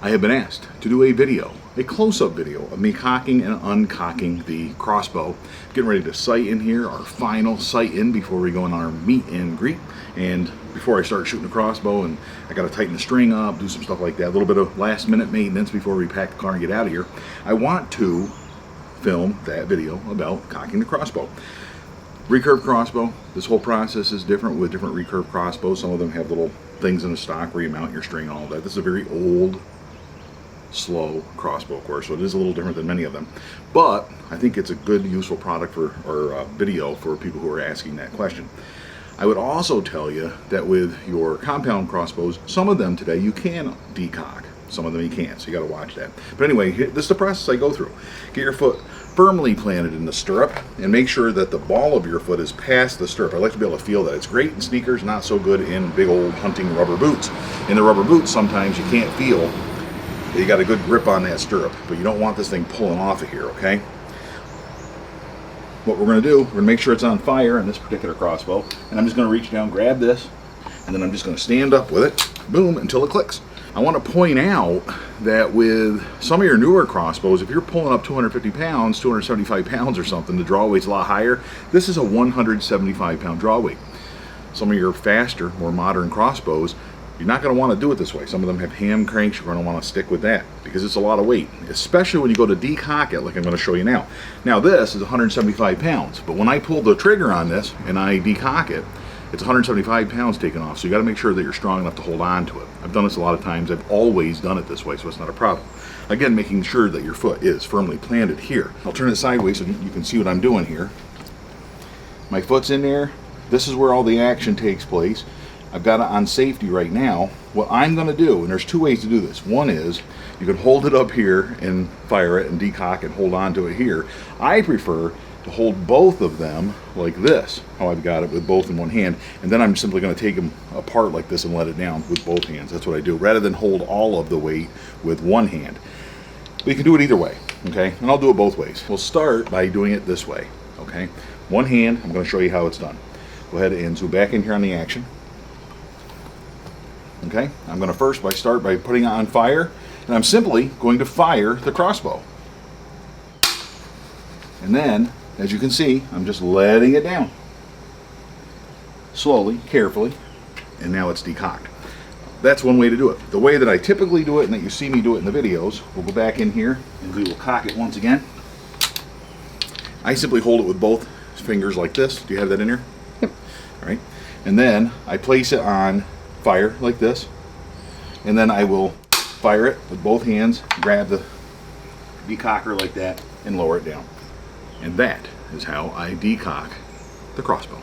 I have been asked to do a video, a close-up video of me cocking and uncocking the crossbow. Getting ready to sight in here, our final sight in before we go on our meet and greet. And before I start shooting the crossbow, and I got to tighten the string up, do some stuff like that, a little bit of last minute maintenance before we pack the car and get out of here. I want to film that video about cocking the crossbow. Recurve crossbow, this whole process is different with different recurve crossbows. Some of them have little things in the stock where you mount your string and all that. This is a very old, slow crossbow, of course, so it is a little different than many of them. But I think it's a good, useful product for, or video for people who are asking that question. I would also tell you that with your compound crossbows, some of them today you can decock. Some of them you can't, so you got to watch that. But anyway, this is the process I go through. Get your foot firmly planted in the stirrup and make sure that the ball of your foot is past the stirrup. I like to be able to feel that. It's great in sneakers, not so good in big old hunting rubber boots. In the rubber boots, sometimes you can't feel that you got a good grip on that stirrup, but you don't want this thing pulling off of here, okay? What we're going to do, we're going to make sure it's on fire in this particular crossbow, and I'm just going to reach down, grab this, and then I'm just going to stand up with it, boom, until it clicks. I want to point out that with some of your newer crossbows, if you're pulling up 250 pounds, 275 pounds or something, the draw weight's a lot higher. This is a 175 pound draw weight. Some of your faster, more modern crossbows, you're not going to want to do it this way. Some of them have ham cranks. You're going to want to stick with that because it's a lot of weight, especially when you go to decock it like I'm going to show you now. Now this is 175 pounds, but when I pull the trigger on this and I decock it, it's 175 pounds taken off, so you got to make sure that you're strong enough to hold on to it. I've done this a lot of times. I've always done it this way, so it's not a problem. Again, making sure that your foot is firmly planted here. I'll turn it sideways so you can see what I'm doing here. My foot's in there. This is where all the action takes place. I've got it on safety right now. What I'm going to do, and there's two ways to do this. One is you can hold it up here and fire it and decock and hold on to it here. I prefer to hold both of them like this, how I've got it with both in one hand, and then I'm simply going to take them apart like this and let it down with both hands. That's what I do, rather than hold all of the weight with one hand. But you can do it either way, okay? And I'll do it both ways. We'll start by doing it this way, okay? One hand, I'm going to show you how it's done. Go ahead and zoom back in here on the action. Okay, I'm going to start by putting it on fire, and I'm simply going to fire the crossbow. And then, as you can see, I'm just letting it down. Slowly, carefully, and now it's decocked. That's one way to do it. The way that I typically do it, and that you see me do it in the videos, we'll go back in here and we will cock it once again. I simply hold it with both fingers like this. Do you have that in here? Yep. All right. And then I place it on fire like this, and then I will fire it with both hands, grab the decocker like that, and lower it down. And that is how I decock the crossbow.